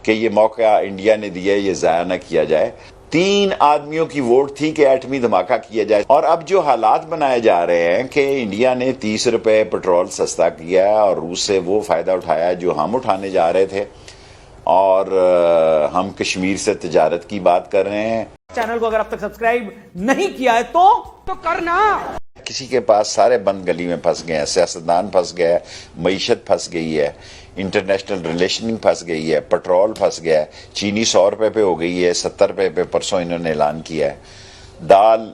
कि ये मौका इंडिया ने दिया, ये जाया ना किया जाए। 3 आदमियों की वोट थी कि एटमी धमाका किया जाए, और अब जो हालात बनाए जा रहे हैं कि इंडिया ने 30 रुपए पेट्रोल सस्ता किया और रूस से वो फायदा उठाया जो हम उठाने जा रहे थे, और हम कश्मीर से तिजारत की बात कर रहे हैं। चैनल को अगर अब तक सब्सक्राइब नहीं किया है तो करना। किसी के पास सारे बंद गली में फंस गए हैं, सियासतदान फंस गया है, मईशत फंस गई है, इंटरनेशनल रिलेशनिंग फंस गई है, पेट्रोल फंस गया है, चीनी 100 रुपए पे हो गई है, 70 रुपए पे परसों इन्होंने ऐलान किया है। दाल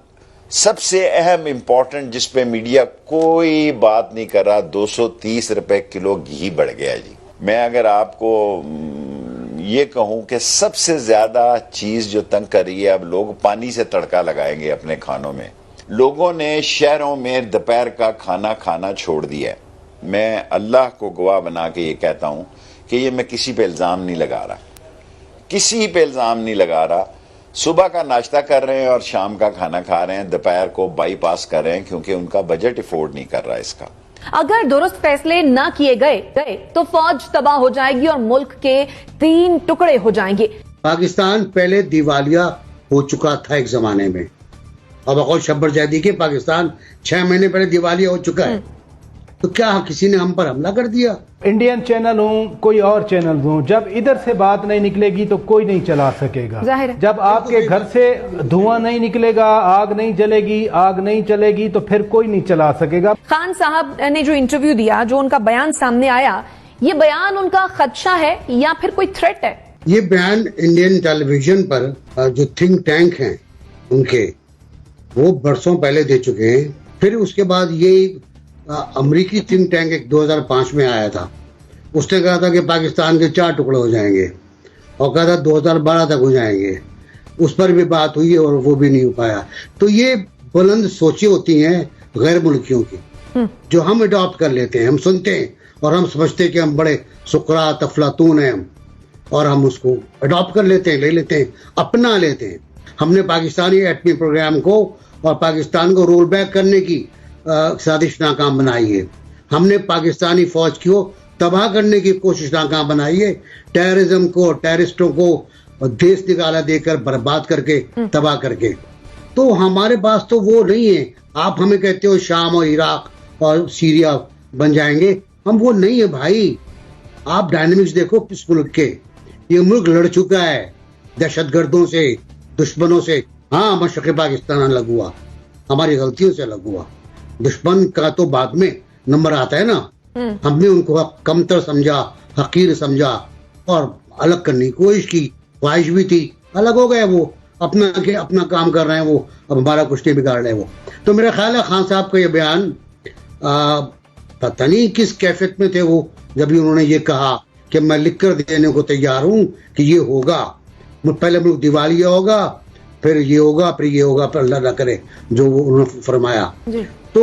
सबसे अहम इंपॉर्टेंट जिस पे मीडिया कोई बात नहीं कर रहा, 230 रुपए किलो घी बढ़ गया जी। मैं अगर आपको ये कहूं कि सबसे ज्यादा चीज जो तंग कर रही है, अब लोग पानी से तड़का लगाएंगे अपने खानों में। लोगों ने शहरों में दोपहर का खाना खाना छोड़ दिया है। मैं अल्लाह को गवाह बना के ये कहता हूं कि ये मैं किसी पे इल्जाम नहीं लगा रहा, किसी पे इल्जाम नहीं लगा रहा। सुबह का नाश्ता कर रहे हैं और शाम का खाना खा रहे हैं, दोपहर को बाईपास कर रहे हैं क्योंकि उनका बजट अफोर्ड नहीं कर रहा इसका। अगर दुरुस्त फैसले ना किए गए तो फौज तबाह हो जाएगी और मुल्क के 3 टुकड़े हो जाएंगे। पाकिस्तान पहले दिवालिया हो चुका था एक जमाने में, अब बकौल शब्बर जैदी के पाकिस्तान 6 महीने पहले दिवालिया हो चुका है। तो क्या किसी ने हम पर हमला कर दिया? इंडियन चैनल हो, कोई और चैनल हो, जब इधर से बात नहीं निकलेगी तो कोई नहीं चला सकेगा। जब आपके घर से धुआं नहीं निकलेगा, आग नहीं जलेगी, आग नहीं चलेगी, तो फिर कोई नहीं चला सकेगा। खान साहब ने जो इंटरव्यू दिया, जो उनका बयान सामने आया, ये बयान उनका खदशा है या फिर कोई थ्रेट है? ये बयान इंडियन टेलीविजन पर जो थिंक टैंक हैं उनके, वो बरसों पहले दे चुके हैं। फिर उसके बाद ये अमेरिकी थिंक टैंक एक 2005 में आया था, उसने कहा था कि पाकिस्तान के 4 टुकड़े हो जाएंगे और कहा था 2012 तक हो जाएंगे। उस पर भी बात हुई और वो भी नहीं हो पाया। तो ये बुलंद सोचें होती हैं गैर मुल्कियों की, जो हम अडॉप्ट कर लेते हैं। हम सुनते हैं और हम समझते हैं कि हम बड़े सुकरात अफलातून हैं हम, और हम उसको अडॉप्ट कर लेते हैं, ले लेते हैं, अपना लेते हैं। हमने पाकिस्तानी एटमी प्रोग्राम को और पाकिस्तान को रोल बैक करने की साजिश नाकाम बनाई है। हमने पाकिस्तानी फौज को तबाह करने की कोशिश नाकाम बनाई है। टेररिज्म को, टेररिस्टों को देश निकाला देकर, बर्बाद करके, तबाह करके। तो हमारे पास तो वो नहीं है। आप हमें कहते हो शाम और इराक और सीरिया बन जाएंगे, हम वो नहीं है भाई। आप डायनेमिक्स देखो इस मुल्क के। ये मुल्क लड़ चुका है दहशतगर्दों से, दुश्मनों से। हाँ, मशरक़ पाकिस्तान अलग हुआ, हमारी गलतियों से अलग हुआ। दुश्मन का तो बाद में नंबर आता है ना। हमने उनको कमतर समझा, हकीर समझा और अलग करने की कोशिश की, ख्वाहिश भी थी। अलग हो गए वो, अपना काम कर रहे हैं वो, अब हमारा कुछ नहीं बिगाड़ रहे वो। तो मेरा ख्याल है खान साहब का ये बयान पता नहीं किस कैफियत में थे वो, जब उन्होंने ये कहा कि मैं लिख कर देने को तैयार हूं कि ये होगा, पहले मुल्क दिवालिया होगा, फिर ये होगा, फिर ये होगा, फिर अल्लाह ना करे जो उन्होंने फरमाया। तो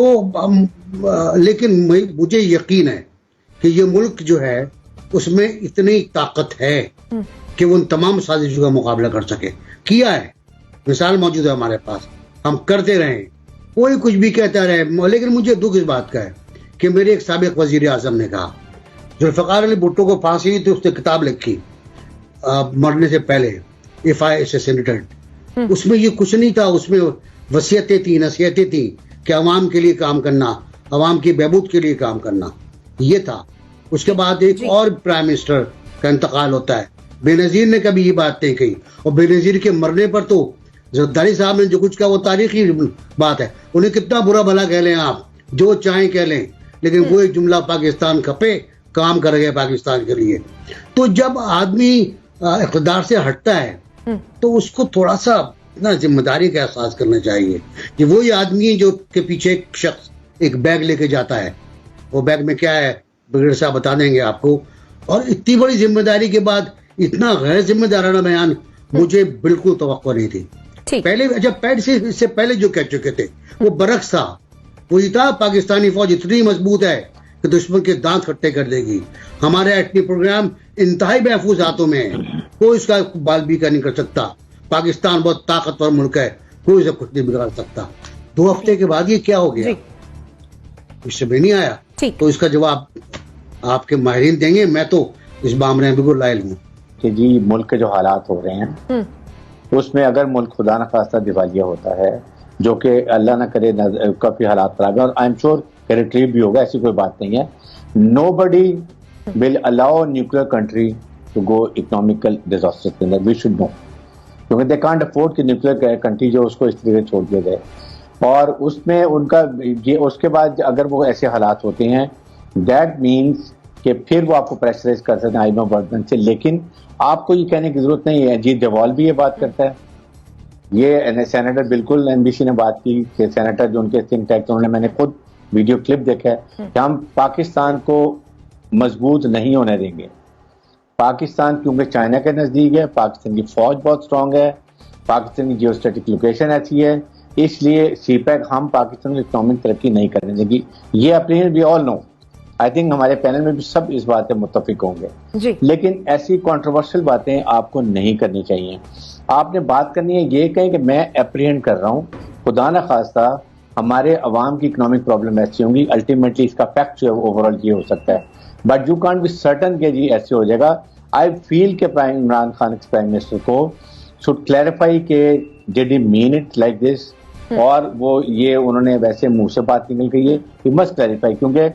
लेकिन मुझे यकीन है कि ये मुल्क जो है उसमें इतनी ताकत है कि वो उन तमाम साजिशों का मुकाबला कर सके। किया है, मिसाल मौजूद है हमारे पास, हम करते रहे। कोई कुछ भी कहता रहे, लेकिन मुझे दुख इस बात का है कि मेरे एक साबिक वजीर आजम ने कहा, जुल्फ़िकार अली भुट्टो को फांसी हुई तो उसने किताब लिखी मरने से पहले, इफ आई असैसिनेटेड। उसमें ये कुछ नहीं था, उसमें वसीयतें थी, नसीहतें थी कि अवाम के लिए काम करना, अवाम की बहबूद के लिए काम करना, ये था। उसके बाद एक और प्राइम मिनिस्टर का इंतकाल होता है, बेनजीर ने कभी ये बात नहीं कही, और बेनजीर के मरने पर तो जरदारी साहब ने जो कुछ कहा वो तारीखी बात है। उन्हें कितना बुरा भला कह लें आप, जो चाहें कह लें, लेकिन वो एक जुमला पाकिस्तान खपे, काम कर गए पाकिस्तान के लिए। तो जब आदमी इक़्तिदार से हटता है तो उसको थोड़ा सा ना जिम्मेदारी का एहसास करना चाहिए कि वही आदमी जो के पीछे एक शख्स एक बैग लेके जाता है, वो बैग में क्या है ब्रिगेडियर साहब बता देंगे आपको। और इतनी बड़ी जिम्मेदारी के बाद इतना गैर जिम्मेदाराना बयान मुझे बिल्कुल तवक्को नहीं थी। पहले जब इससे पहले जो कह चुके थे वो बरक्स था, वो ये था पाकिस्तानी फौज इतनी मजबूत है कि दुश्मन के दांत खट्टे कर देगी। हमारे एटमी प्रोग्राम इंतहाई महफूज हाथों में है, कोई इसका बाल बीका नहीं कर सकता। पाकिस्तान बहुत ताकतवर मुल्क है, कोई इसे कुछ नहीं बिगाड़ सकता। 2 हफ्ते के बाद ये क्या हो गया, इससे भी नहीं आया। तो इसका जवाब आपके माहिरीन देंगे, मैं तो इस मामले में बिल्कुल लायल हूँ। कि जी मुल्क के जो हालात हो रहे हैं उसमें अगर मुल्क खुदा न खास्ता दिवालिया होता है, जो कि अल्लाह ना करे काफी हालात खराब है और आई एम श्योर रिट्रीव भी होगा, ऐसी कोई बात नहीं है। Nobody will allow nuclear country to go economical disaster के अंदर, वी शुड नो, क्योंकि दे कांट अफोर्ड कि न्यूक्लियर कंट्री जो उसको इस तरीके छोड़ दिया जाए। और उसमें उनका ये उसके बाद अगर वो ऐसे हालात होते हैं दैट मीन्स कि फिर वो आपको प्रेशराइज कर सकते हैं आई नो वर्डन से, लेकिन आपको ये कहने की जरूरत नहीं है। अजीत डोभाल भी ये बात करता है, ये सेनेटर बिल्कुल एनबीसी ने बात की कि सेनेटर जो उनके थिंक टैंक, उन्होंने मैंने खुद वीडियो क्लिप देखा है कि हम पाकिस्तान को मजबूत नहीं होने देंगे। पाकिस्तान क्योंकि चाइना के नजदीक है, पाकिस्तान की फौज बहुत स्ट्रांग है, पाकिस्तान की जियोस्ट्रेटिक लोकेशन ऐसी है, इसलिए सीपैक हम पाकिस्तान की इकोनॉमिक तरक्की नहीं करने देगी। ये अपनी we all know, I think हमारे पैनल में भी सब इस बात पे मुत्तफिक होंगे जी। लेकिन ऐसी कंट्रोवर्शियल बातें आपको नहीं करनी चाहिए। आपने बात करनी है ये कहें कि मैं एप्रीहेंड कर रहा हूँ, खुदा न खास्ता हमारे अवाम की इकोनॉमिक प्रॉब्लम ऐसी होंगी, अल्टीमेटली इसका फैक्ट जो है ओवरऑल ये हो सकता है, but you can't be certain कि जी ऐसे हो जाएगा। आई फील के इमरान खान प्राइम मिनिस्टर को शुड क्लैरिफाई के did he mean it like this, और वो ये उन्होंने वैसे मुंह से बात निकल गई है, यू मस्ट क्लैरिफाई, क्योंकि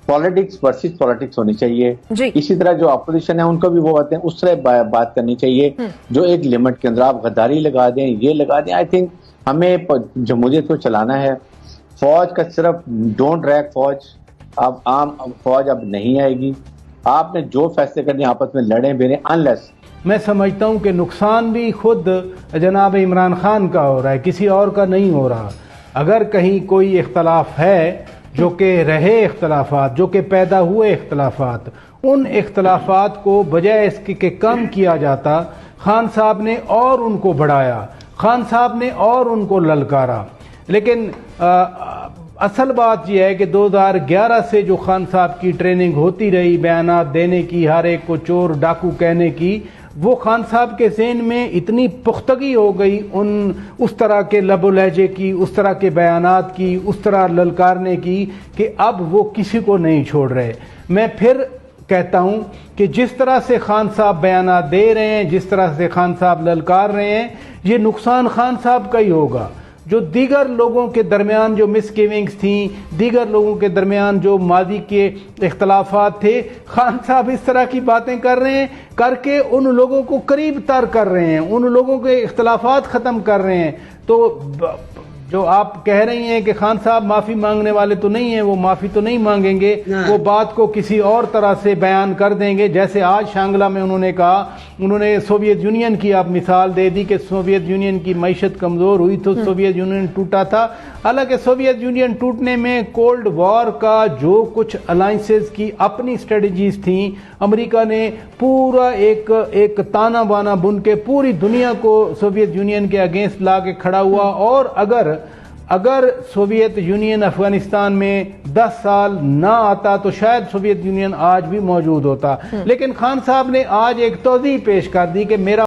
पॉलिटिक्स वर्सेस पॉलिटिक्स होनी चाहिए। इसी तरह जो अपोजिशन है उनको भी वो बातें उस तरह बात करनी चाहिए जो एक लिमिट के अंदर। आप गद्दारी लगा दें, ये लगा दें, आई थिंक हमें जमहूरियत को चलाना है। फौज का सिर्फ डोंट ड्रैग फौज, अब आम फौज अब नहीं आएगी, आपने जो फैसले करने आपस में लड़े बेरे, अनलेस मैं समझता हूं कि नुकसान भी खुद जनाब इमरान खान का हो रहा है, किसी और का नहीं हो रहा। अगर कहीं कोई इख्तलाफ है, जो कि रहे इख्तलाफात, जो कि पैदा हुए इख्तलाफात, उन इख्तलाफात को बजाय इसके कि कम किया जाता, खान साहब ने और उनको बढ़ाया, खान साहब ने और उनको ललकारा। लेकिन असल बात यह है कि 2011 से जो खान साहब की ट्रेनिंग होती रही बयानात देने की, हर एक को चोर डाकू कहने की, वो खान साहब के ज़हन में इतनी पुख्तगी हो गई उस तरह के लबो लहजे की, उस तरह के बयानात की, उस तरह ललकारने की, कि अब वो किसी को नहीं छोड़ रहे। मैं फिर कहता हूं कि जिस तरह से खान साहब बयानात दे रहे हैं, जिस तरह से खान साहब ललकार रहे हैं, ये नुकसान खान साहब का ही होगा। जो दीगर लोगों के दरमियान जो मिसगिविंग्स थी, दीगर लोगों के दरमियान जो मादी के इख्तलाफात थे, खान साहब इस तरह की बातें कर रहे हैं, करके उन लोगों को करीब तर कर रहे हैं, उन लोगों के इख्तलाफात ख़त्म कर रहे हैं। तो जो आप कह रही हैं कि खान साहब माफ़ी मांगने वाले तो नहीं हैं, वो माफ़ी तो नहीं मांगेंगे, वो बात को किसी और तरह से बयान कर देंगे। जैसे आज शांगला में उन्होंने कहा, उन्होंने सोवियत यूनियन की आप मिसाल दे दी कि सोवियत यूनियन की मईशत कमज़ोर हुई तो सोवियत यूनियन टूटा था। हालांकि सोवियत यूनियन टूटने में कोल्ड वॉर का जो कुछ अलाइंसेस की अपनी स्ट्रेटजीज थी, अमेरिका ने पूरा एक ताना बाना बुन के पूरी दुनिया को सोवियत यूनियन के अगेंस्ट ला के खड़ा हुआ। और अगर सोवियत यूनियन अफगानिस्तान में 10 साल ना आता तो शायद सोवियत यूनियन आज भी मौजूद होता। लेकिन खान साहब ने आज एक तौज़ीह पेश कर दी कि मेरा